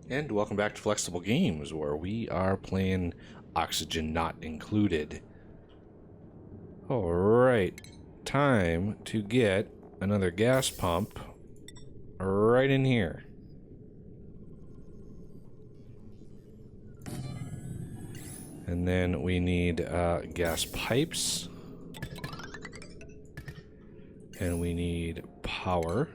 And welcome back to Flexible Games, where we are playing Oxygen Not Included. Alright, time to get another gas pump right in here. And then we need gas pipes. And we need power.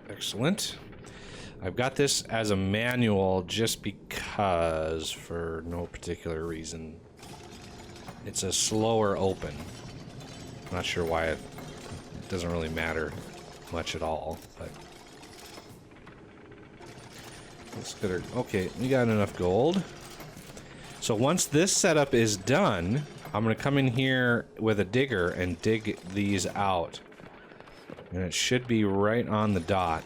Excellent. I've got this as a manual just because, for no particular reason. It's a slower open. I'm not sure why. It doesn't really matter much at all, but let's get her. Okay, we got enough gold. So once this setup is done, I'm gonna come in here with a digger and dig these out. And it should be right on the dot.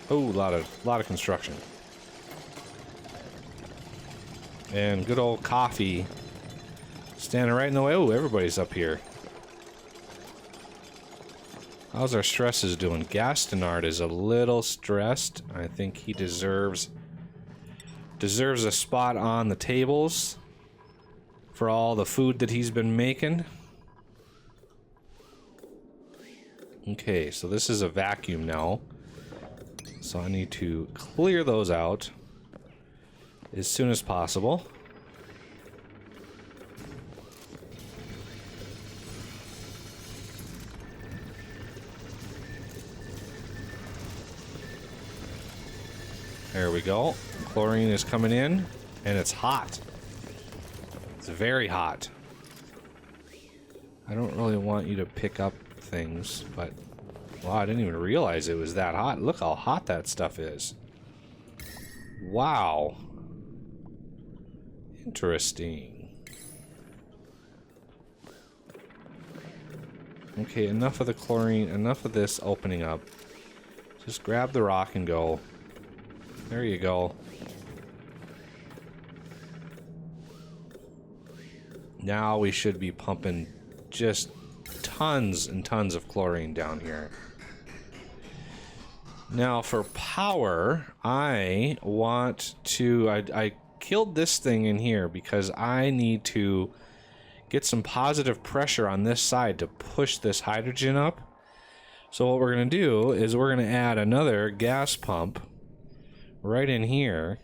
Oh, a lot of construction. And good old coffee standing right in the way. Oh, everybody's up here. How's our stresses doing? Gastonard is a little stressed. I think he deserves a spot on the tables for all the food that he's been making. Okay, so this is a vacuum now. So I need to clear those out as soon as possible. There we go. Chlorine is coming in, and it's hot. It's very hot. I don't really want you to pick up things, but wow, I didn't even realize it was that hot. Look how hot that stuff is. Wow. Interesting. Okay, enough of the chlorine, enough of this opening up. Just grab the rock and go. There you go. Now we should be pumping just tons and tons of chlorine down here. Now for power, I want to... I killed this thing in here because I need to get some positive pressure on this side to push this hydrogen up. So what we're going to do is we're going to add another gas pump right in here.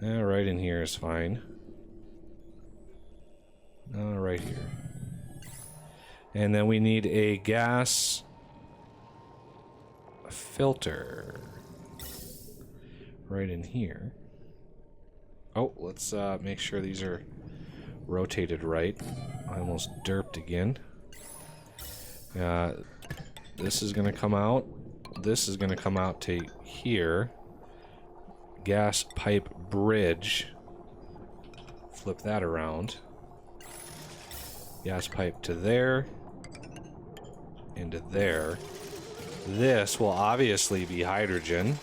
Right in here is fine. Right here. And then we need a gas filter right in here. Oh, let's make sure these are rotated right. I almost derped again. This is gonna come out. This is gonna come out to here. Gas pipe bridge. Flip that around. Gas pipe to there. Into there. This will obviously be hydrogen.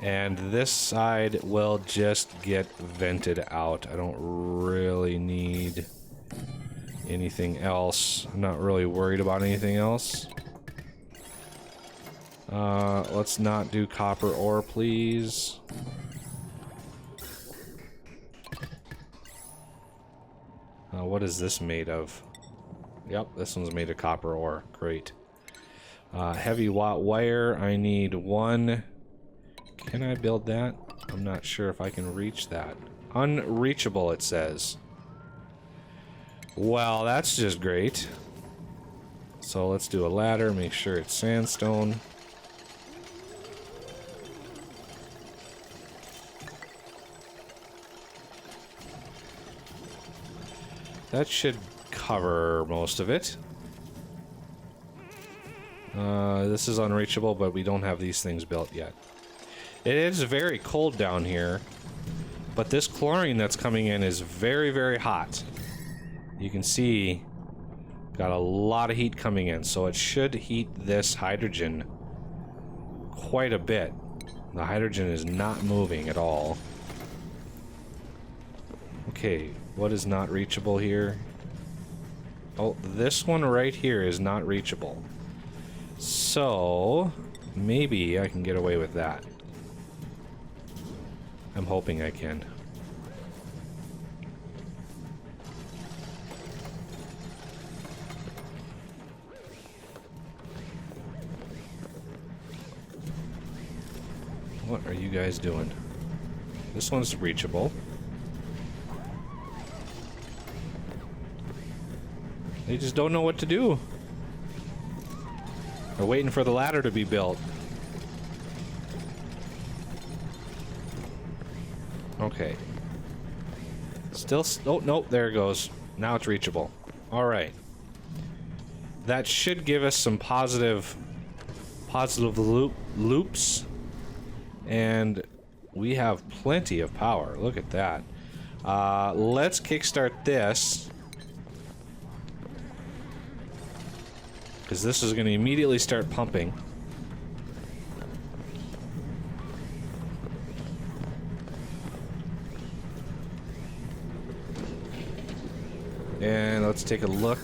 And this side will just get vented out. I don't really need anything else. I'm not really worried about anything else. Let's not do copper ore, please. What is this made of? Yep, this one's made of copper ore. Great. Heavy watt wire. I need one. Can I build that? I'm not sure if I can reach that. Unreachable, it says. Well, that's just great. So let's do a ladder. Make sure it's sandstone. That should cover most of it. This is unreachable, but we don't have these things built yet. It is very cold down here, but this chlorine that's coming in is very, very hot. You can see got a lot of heat coming in, so it should heat this hydrogen quite a bit. The hydrogen is not moving at all. Okay, what is not reachable here? Oh, this one right here is not reachable. So, maybe I can get away with that. I'm hoping I can. What are you guys doing? This one's reachable. They just don't know what to do. They're waiting for the ladder to be built. Okay. Still, oh, nope, there it goes. Now it's reachable. Alright. That should give us some positive loops. And we have plenty of power. Look at that. Let's kickstart this. Because this is going to immediately start pumping. And let's take a look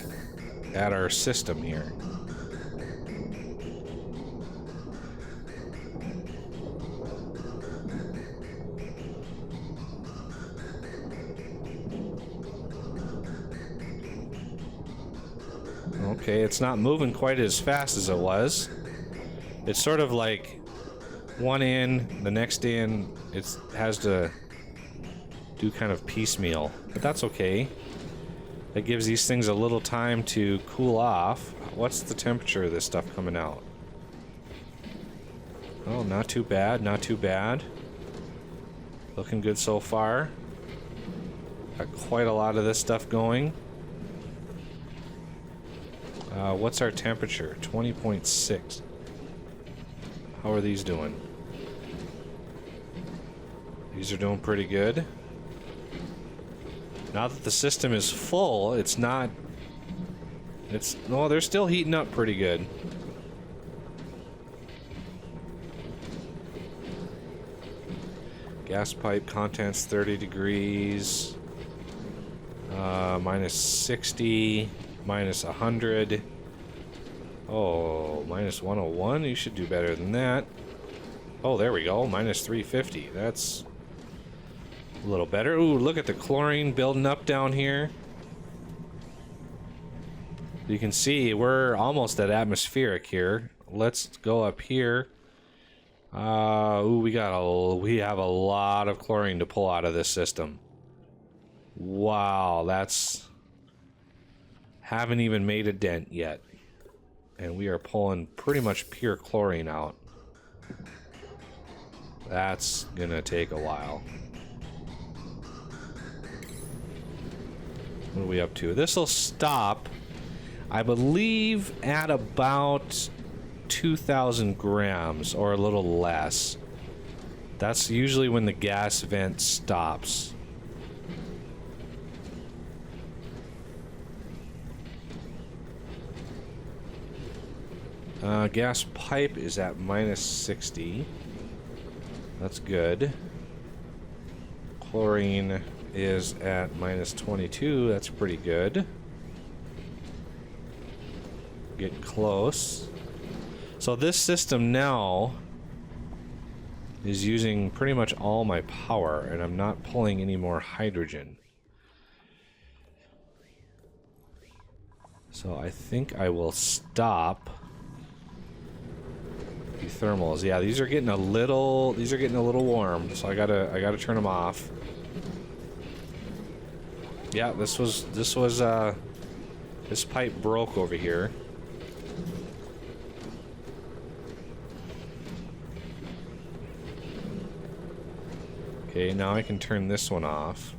at our system here. Okay, it's not moving quite as fast as it was. It's sort of like one in, the next in, it has to do kind of piecemeal, but that's okay. That gives these things a little time to cool off. What's the temperature of this stuff coming out? Oh, not too bad, not too bad. Looking good so far. Got quite a lot of this stuff going. What's our temperature? 20.6. How are these doing? These are doing pretty good. Now that the system is full, it's not... No, they're still heating up pretty good. Gas pipe contents 30 degrees. Minus 60. Minus 100. Oh, minus 101? You should do better than that. Oh, there we go. Minus 350. That's a little better. Ooh, look at the chlorine building up down here. You can see we're almost at atmospheric here. Let's go up here. Ooh, we have a lot of chlorine to pull out of this system. Wow, that's... Haven't even made a dent yet. And we are pulling pretty much pure chlorine out. That's gonna take a while. What are we up to? This will stop, I believe, at about 2,000 grams or a little less. That's usually when the gas vent stops. Gas pipe is at minus 60. That's good. Chlorine is at minus 22. That's pretty good. Get close. So this system now is using pretty much all my power, and I'm not pulling any more hydrogen. So I think I will stop the thermals. Yeah, these are getting a little warm, so I gotta turn them off. Yeah, this pipe broke over here. Okay, now I can turn this one off.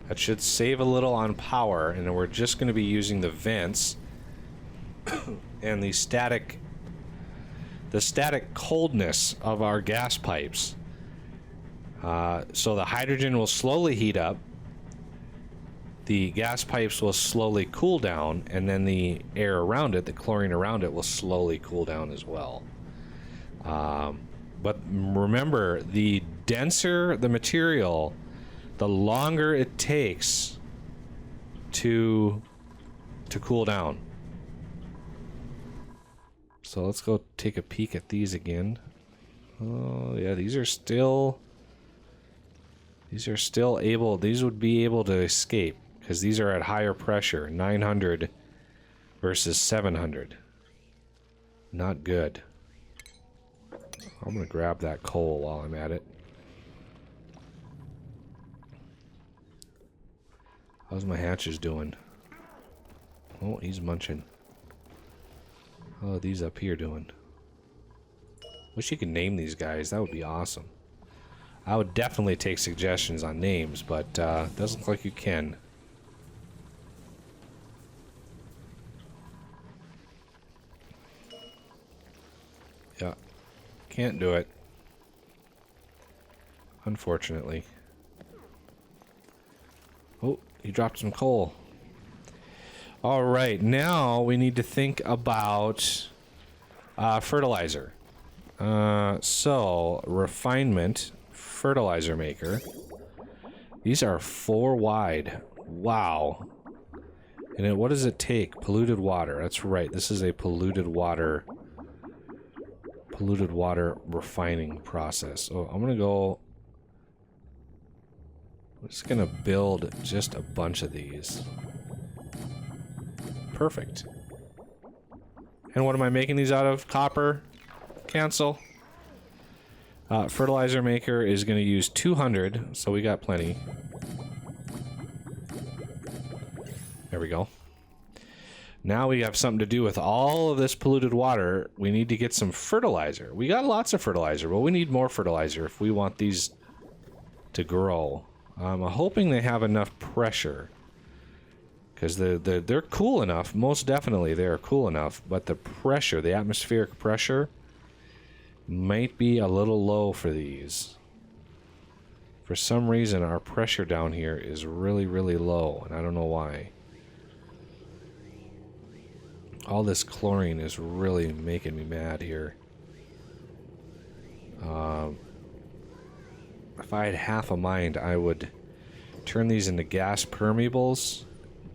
That should save a little on power, and then we're just going to be using the vents and the static coldness of our gas pipes. So the hydrogen will slowly heat up, the gas pipes will slowly cool down, and then the air around it, the chlorine around it, will slowly cool down as well. But remember, the denser the material, the longer it takes to cool down. So let's go take a peek at these again. Oh yeah, these would be able to escape because these are at higher pressure, 900 versus 700. Not good. I'm gonna grab that coal while I'm at it. How's my hatches doing? Oh, he's munching. How are these up here doing? Wish you could name these guys. That would be awesome. I would definitely take suggestions on names, but doesn't look like you can. Yeah, can't do it. Unfortunately. Oh, he dropped some coal. All right, now we need to think about fertilizer. So, refinement, fertilizer maker. These are 4 wide. Wow. And what does it take? Polluted water. That's right. This is a polluted water refining process. Oh, I'm just gonna build just a bunch of these. Perfect. And what am I making these out of? Copper. Cancel. Fertilizer maker is going to use 200, so we got plenty. There we go. Now we have something to do with all of this polluted water. We need to get some fertilizer. We got lots of fertilizer, but we need more fertilizer if we want these to grow. I'm hoping they have enough pressure. Because they're cool enough. Most definitely they are cool enough. But the pressure, the atmospheric pressure, might be a little low for these. For some reason, our pressure down here is really, really low. And I don't know why. All this chlorine is really making me mad here. If I had half a mind, I would turn these into gas permeables.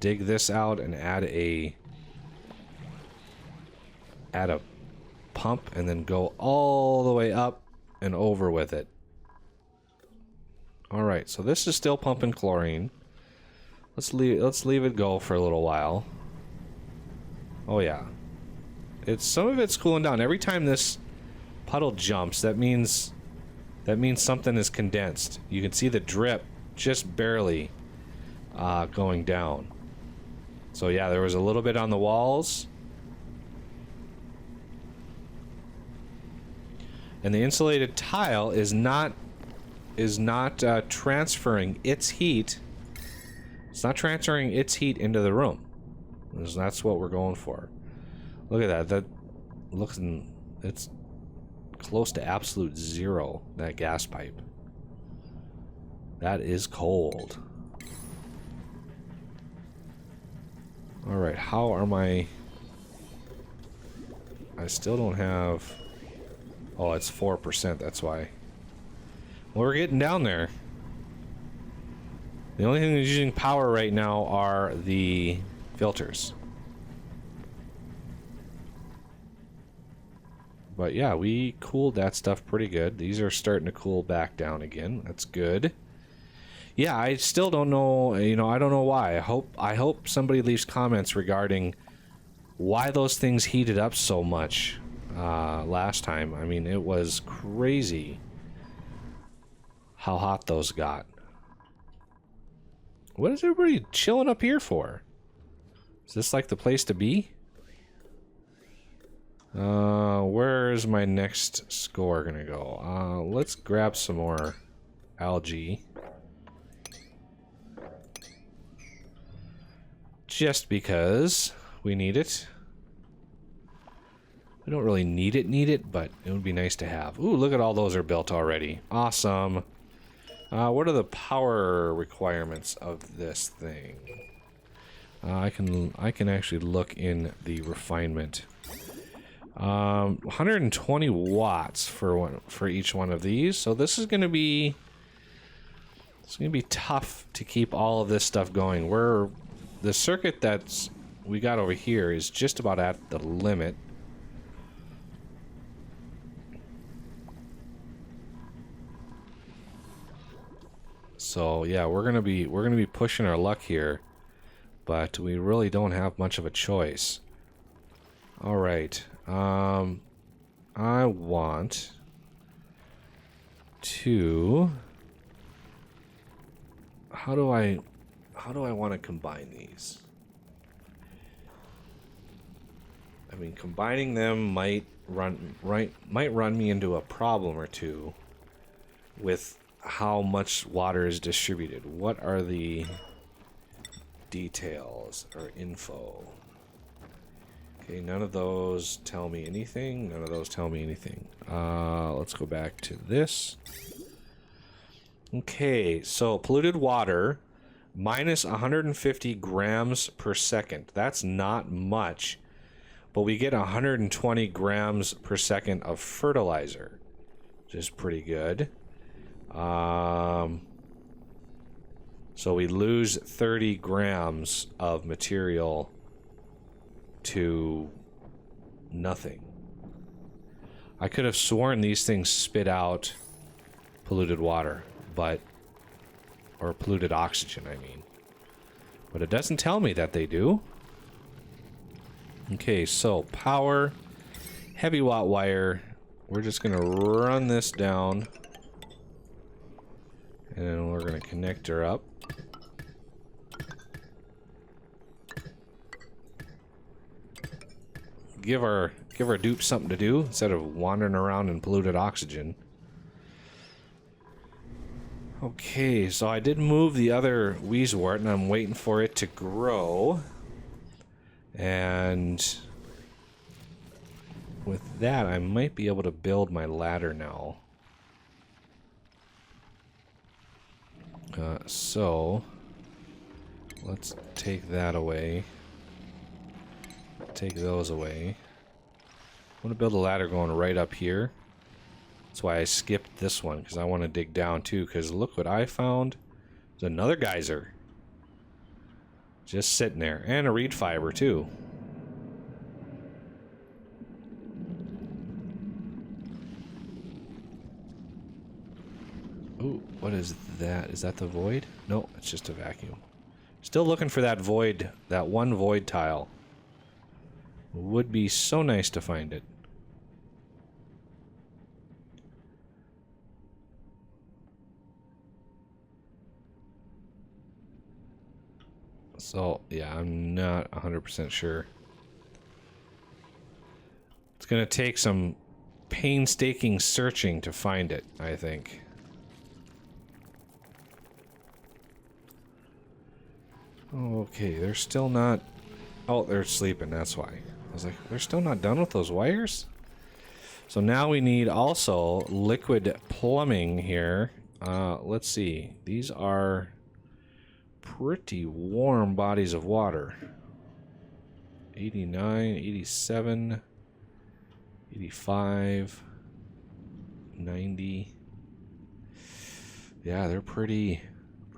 Dig this out and add a pump and then go all the way up and over with it. All right, so this is still pumping chlorine. Let's leave it go for a little while. Oh yeah. Some of it's cooling down. Every time this puddle jumps, that means something is condensed. You can see the drip just barely going down. So yeah, there was a little bit on the walls. And the insulated tile is not transferring its heat. It's not transferring its heat into the room. That's what we're going for. Look at that. It's close to absolute zero, that gas pipe. That is cold. Alright, how are my... I still don't have... Oh, it's 4%, that's why. Well, we're getting down there. The only thing that's using power right now are the filters. But yeah, we cooled that stuff pretty good. These are starting to cool back down again. That's good. Yeah, I still don't know, I don't know why. I hope somebody leaves comments regarding why those things heated up so much last time. I mean, it was crazy how hot those got. What is everybody chilling up here for? Is this like the place to be? Where's my next score gonna go? Let's grab some more algae. Just because we need it. We don't really need it, but it would be nice to have. Ooh, look at all those are built already. Awesome. What are the power requirements of this thing? I can actually look in the refinement. 120 watts for each one of these. So this is going to be tough to keep all of this stuff going. The circuit that's we got over here is just about at the limit. So yeah, we're gonna be pushing our luck here, but we really don't have much of a choice. All right, I want to. How do I want to combine these? I mean, combining them might run me into a problem or two with how much water is distributed. What are the details or info? Okay, none of those tell me anything. None of those tell me anything. Let's go back to this. Okay, so polluted water, minus 150 grams per second. That's not much, but we get 120 grams per second of fertilizer, which is pretty good. So we lose 30 grams of material to nothing. I could have sworn these things spit out polluted water, or polluted oxygen, I mean. But it doesn't tell me that they do. Okay, so power, heavy watt wire. We're just gonna run this down. And then we're going to connect her up. Give our dupe something to do instead of wandering around in polluted oxygen. Okay, so I did move the other Wheezewort, and I'm waiting for it to grow. And with that, I might be able to build my ladder now. So let's take that away. Take those away. I want to build a ladder going right up here. That's why I skipped this one, because I want to dig down too, because look what I found. There's another geyser. Just sitting there. And a reed fiber too. Ooh, what is that? Is that the void? No, it's just a vacuum. Still looking for that void, that one void tile. Would be so nice to find it. So, yeah, I'm not 100% sure. It's gonna take some painstaking searching to find it, I think. Okay, they're still not... Oh, they're sleeping, that's why. I was like, they're still not done with those wires? So now we need also liquid plumbing here. Let's see. These are pretty warm bodies of water. 89, 87, 85, 90. Yeah, they're pretty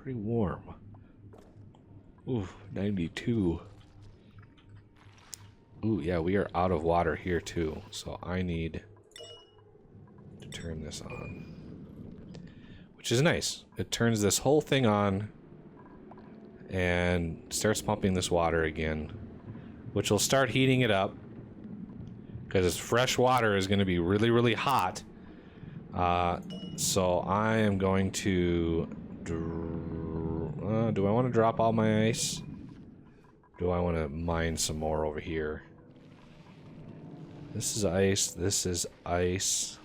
warm. Ooh, 92. Ooh, yeah, we are out of water here too, so I need to turn this on. Which is nice. It turns this whole thing on and starts pumping this water again, which will start heating it up, because fresh water is going to be really, really hot. So I am going to... do I want to drop all my ice? Do I want to mine some more over here? This is ice. This is ice.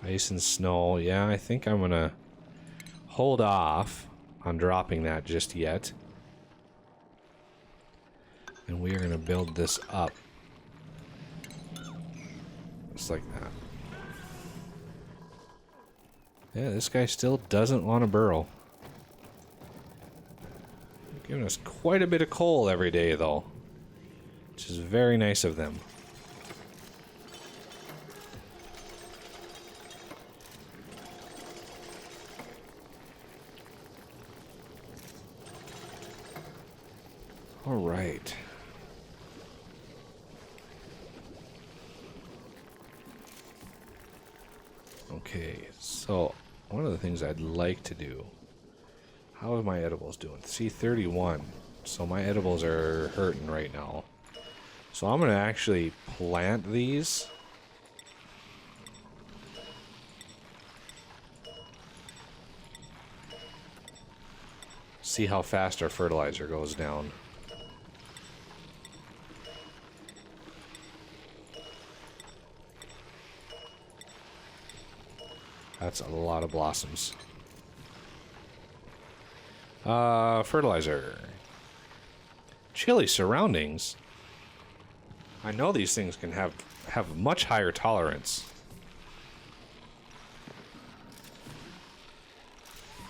Ice and snow. Yeah, I think I'm going to hold off on dropping that just yet. And we are going to build this up. Just like that. Yeah, this guy still doesn't want to burrow. Giving us quite a bit of coal every day, though. Which is very nice of them. All right. Okay, so one of the things I'd like to do. How are my edibles doing? C31. So my edibles are hurting right now. So I'm going to actually plant these. See how fast our fertilizer goes down. That's a lot of blossoms. Fertilizer. Chilly surroundings. I know these things can have much higher tolerance.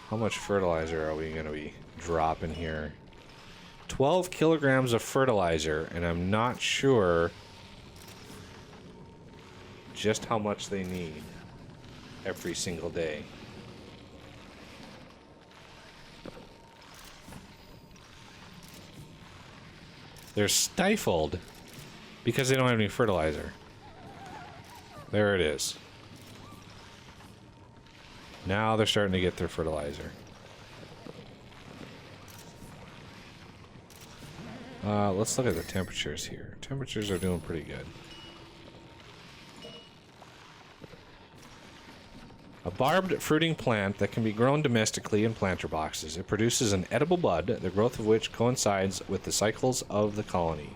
How much fertilizer are we going to be dropping here? 12 kilograms of fertilizer, and I'm not sure just how much they need every single day. They're stifled because they don't have any fertilizer. There it is. Now they're starting to get their fertilizer. Let's look at the temperatures here. Temperatures are doing pretty good. A barbed fruiting plant that can be grown domestically in planter boxes. It produces an edible bud, the growth of which coincides with the cycles of the colony.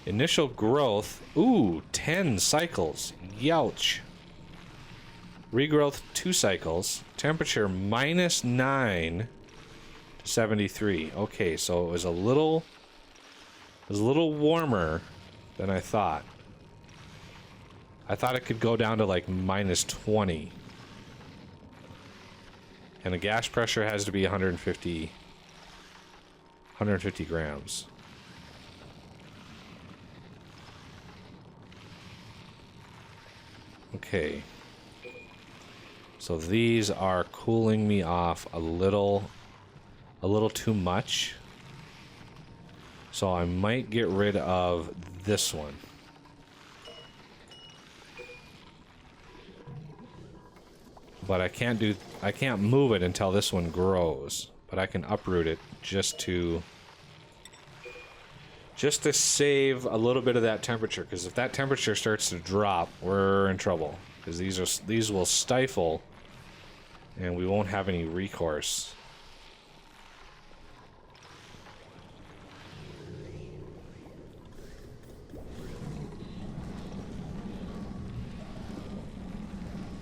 Initial growth, 10 cycles. Youch. Regrowth, 2 cycles. Temperature -9 to 73. Okay, so it was a little warmer than I thought. I thought it could go down to like -20. And the gas pressure has to be 150 grams. Okay. So these are cooling me off a little too much. So I might get rid of this one. But I can't move it until this one grows. But I can uproot it just to save a little bit of that temperature, because if that temperature starts to drop, we're in trouble. Because these will stifle and we won't have any recourse.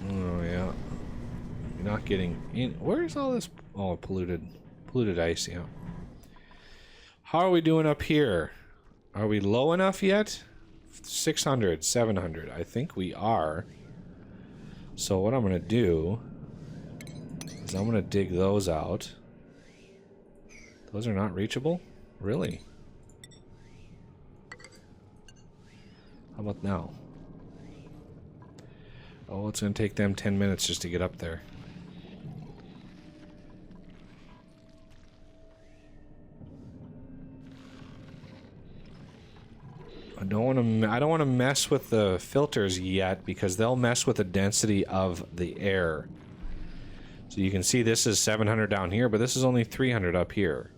Oh yeah. You're not getting in. Where's all this? Oh, polluted ice, yeah. How are we doing up here? Are we low enough yet? 600, 700. I think we are. So what I'm going to do is I'm going to dig those out. Those are not reachable? Really? How about now? Oh, it's going to take them 10 minutes just to get up there. I don't want to mess with the filters yet, because they'll mess with the density of the air. So you can see this is 700 down here, but this is only 300 up here.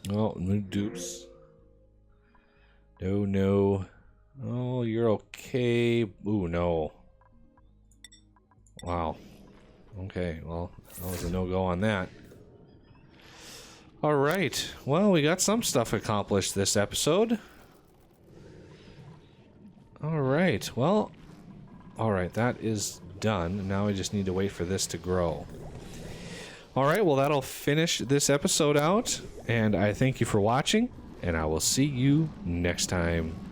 Oh, no dupes. No. Oh, you're okay. Ooh, no. Wow. Okay, well, that was a no-go on that. Alright, well, we got some stuff accomplished this episode. Alright, well, alright, that is done. Now we just need to wait for this to grow. Alright, well, that'll finish this episode out, and I thank you for watching, and I will see you next time.